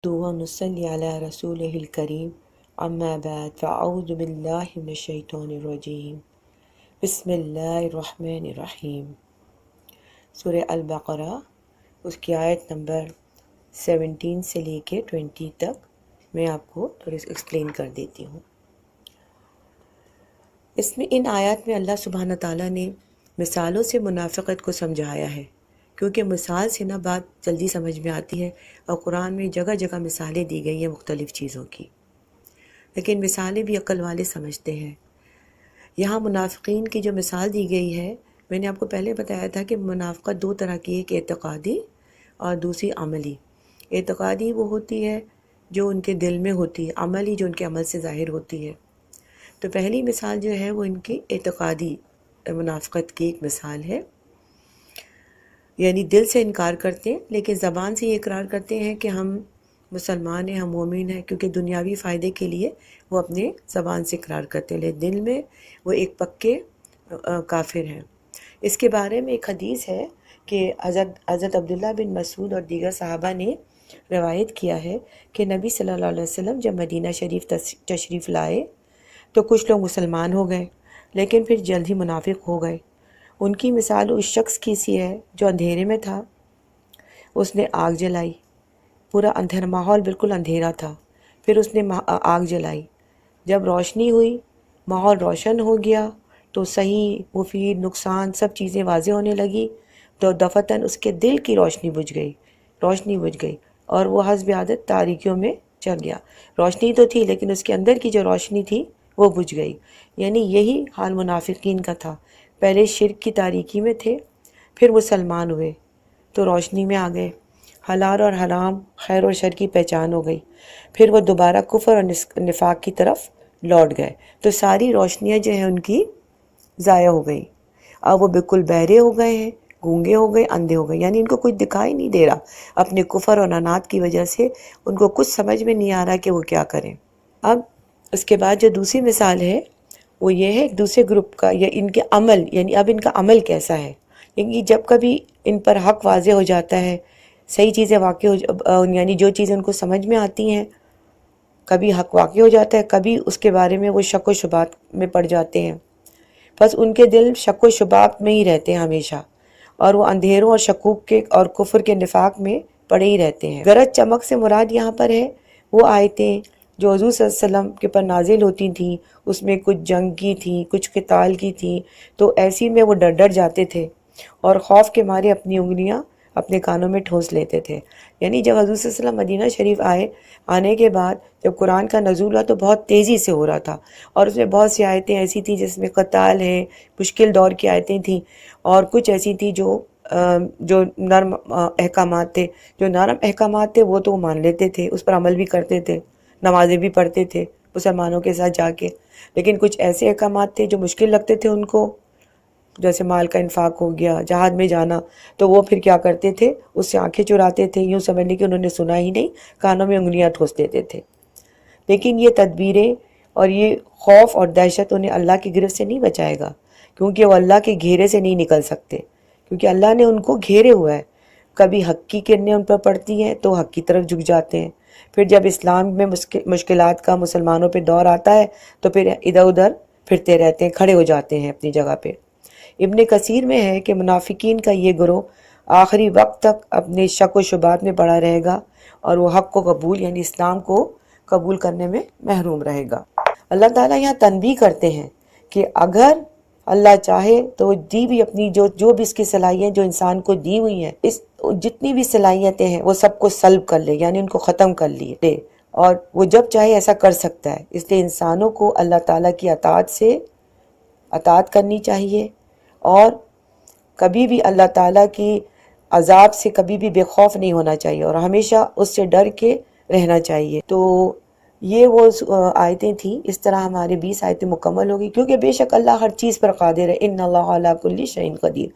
ونصلي على رسوله الكريم اما بعد فاعوذ باللہ من الشیطان الرجیم بسم اللہ الرحمن الرحیم۔ سورہ البقرہ، اس کی آیت نمبر 17 سے لے کے 20 تک میں آپ کو تھوڑی سی ایکسپلین کر دیتی ہوں۔ اس میں ان آیات میں اللہ سبحانہ تعالیٰ نے مثالوں سے منافقت کو سمجھایا ہے، کیونکہ مثال سے نہ بات جلدی سمجھ میں آتی ہے، اور قرآن میں جگہ جگہ مثالیں دی گئی ہیں مختلف چیزوں کی، لیکن مثالیں بھی عقل والے سمجھتے ہیں۔ یہاں منافقین کی جو مثال دی گئی ہے، میں نے آپ کو پہلے بتایا تھا کہ منافقت دو طرح کی، ایک اعتقادی اور دوسری عملی۔ اعتقادی وہ ہوتی ہے جو ان کے دل میں ہوتی ہے، عملی جو ان کے عمل سے ظاہر ہوتی ہے۔ تو پہلی مثال جو ہے وہ ان کی اعتقادی منافقت کی ایک مثال ہے، یعنی دل سے انکار کرتے ہیں لیکن زبان سے یہ اقرار کرتے ہیں کہ ہم مسلمان ہیں، ہم مومن ہیں، کیونکہ دنیاوی فائدے کے لیے وہ اپنے زبان سے اقرار کرتے ہیں، لیکن دل میں وہ ایک پکے کافر ہیں۔ اس کے بارے میں ایک حدیث ہے کہ حضرت عبداللہ بن مسعود اور دیگر صحابہ نے روایت کیا ہے کہ نبی صلی اللہ علیہ وسلم جب مدینہ شریف تشریف لائے تو کچھ لوگ مسلمان ہو گئے، لیکن پھر جلد ہی منافق ہو گئے۔ ان کی مثال اس شخص کی سی ہے جو اندھیرے میں تھا، اس نے آگ جلائی، پورا اندھیرا، ماحول بالکل اندھیرا تھا، پھر اس نے آگ جلائی، جب روشنی ہوئی، ماحول روشن ہو گیا تو صحیح مفید نقصان سب چیزیں واضح ہونے لگی، تو دفتن اس کے دل کی روشنی بجھ گئی اور وہ حسب عادت تاریکیوں میں چل گیا۔ روشنی تو تھی لیکن اس کے اندر کی جو روشنی تھی وہ بجھ گئی۔ یعنی یہی حال منافقین کا تھا، پہلے شرک کی تاریکی میں تھے، پھر مسلمان ہوئے تو روشنی میں آ گئے، حلال اور حرام، خیر اور شر کی پہچان ہو گئی، پھر وہ دوبارہ کفر اور نفاق کی طرف لوٹ گئے، تو ساری روشنیاں جو ہیں ان کی ضائع ہو گئی۔ اب وہ بالکل بہرے ہو گئے ہیں، گونگے ہو گئے، اندھے ہو گئے، یعنی ان کو کچھ دکھائی نہیں دے رہا، اپنے کفر اور عناد کی وجہ سے ان کو کچھ سمجھ میں نہیں آ رہا کہ وہ کیا کریں۔ اب اس کے بعد جو دوسری مثال ہے وہ یہ ہے ایک دوسرے گروپ کا، یا ان کے عمل، یعنی اب ان کا عمل کیسا ہے، یعنی جب کبھی ان پر حق واضح ہو جاتا ہے، صحیح چیزیں واقع یعنی جو چیزیں ان کو سمجھ میں آتی ہیں، کبھی حق واقع ہو جاتا ہے، کبھی اس کے بارے میں وہ شک و شبہات میں پڑ جاتے ہیں، بس ان کے دل شک و شبہات میں ہی رہتے ہیں ہمیشہ، اور وہ اندھیروں اور شکوک کے اور کفر کے نفاق میں پڑے ہی رہتے ہیں۔ غرض چمک سے مراد یہاں پر ہے وہ آیتیں جو حضور صلی اللہ علیہ وسلم کے پر نازل ہوتی تھیں، اس میں کچھ جنگ کی تھیں، کچھ قتال کی تھیں، تو ایسی میں وہ ڈر جاتے تھے اور خوف کے مارے اپنی انگلیاں اپنے کانوں میں ٹھونس لیتے تھے۔ یعنی جب حضور صلی اللہ علیہ وسلم مدینہ شریف آنے کے بعد جب قرآن کا نزول ہوا تو بہت تیزی سے ہو رہا تھا، اور اس میں بہت سی آیتیں ایسی تھیں جس میں قتال ہیں، مشکل دور کی آیتیں تھیں، اور کچھ ایسی تھیں جو نرم احکامات تھے، جو نرم احکامات تھے وہ تو وہ مان لیتے تھے، اس پر عمل بھی کرتے تھے، نمازیں بھی پڑھتے تھے مسلمانوں کے ساتھ جا کے، لیکن کچھ ایسے احکامات تھے جو مشکل لگتے تھے ان کو، جیسے مال کا انفاق ہو گیا، جہاد میں جانا، تو وہ پھر کیا کرتے تھے، اس سے آنکھیں چراتے تھے، یوں سمجھنے کہ انہوں نے سنا ہی نہیں، کانوں میں انگلیاں ٹھونس دیتے تھے۔ لیکن یہ تدبیریں اور یہ خوف اور دہشت انہیں اللہ کی گرفت سے نہیں بچائے گا، کیونکہ وہ اللہ کے گھیرے سے نہیں نکل سکتے، کیونکہ اللہ نے ان کو گھیرے ہوا ہے۔ کبھی حق کی کرنیں ان پر پڑتی ہیں تو حق کی طرف جھک جاتے ہیں، پھر جب اسلام میں مشکلات کا مسلمانوں پہ دور آتا ہے تو پھر ادھر ادھر پھرتے رہتے ہیں، کھڑے ہو جاتے ہیں اپنی جگہ پہ۔ ابن کثیر میں ہے کہ منافقین کا یہ گروہ آخری وقت تک اپنے شک و شبہات میں پڑا رہے گا، اور وہ حق کو قبول یعنی اسلام کو قبول کرنے میں محروم رہے گا۔ اللہ تعالیٰ یہاں تنبیہ کرتے ہیں کہ اگر اللہ چاہے تو دی بھی اپنی جو بھی اس کی صلاحیت جو انسان کو دی ہوئی ہیں، جتنی بھی صلاحیتیں ہیں وہ سب کو سلب کر لے، یعنی ان کو ختم کر لیے، اور وہ جب چاہے ایسا کر سکتا ہے۔ اس لیے انسانوں کو اللہ تعالیٰ کی اطاعت کرنی چاہیے، اور کبھی بھی اللہ تعالیٰ کی عذاب سے کبھی بھی بے خوف نہیں ہونا چاہیے، اور ہمیشہ اس سے ڈر کے رہنا چاہیے۔ تو یہ وہ آیتیں تھیں، اس طرح ہمارے 20 آیتیں مکمل ہوگی، کیونکہ بے شک اللہ ہر چیز پر قادر ہے، ان اللہ علی کل شیء قدیر۔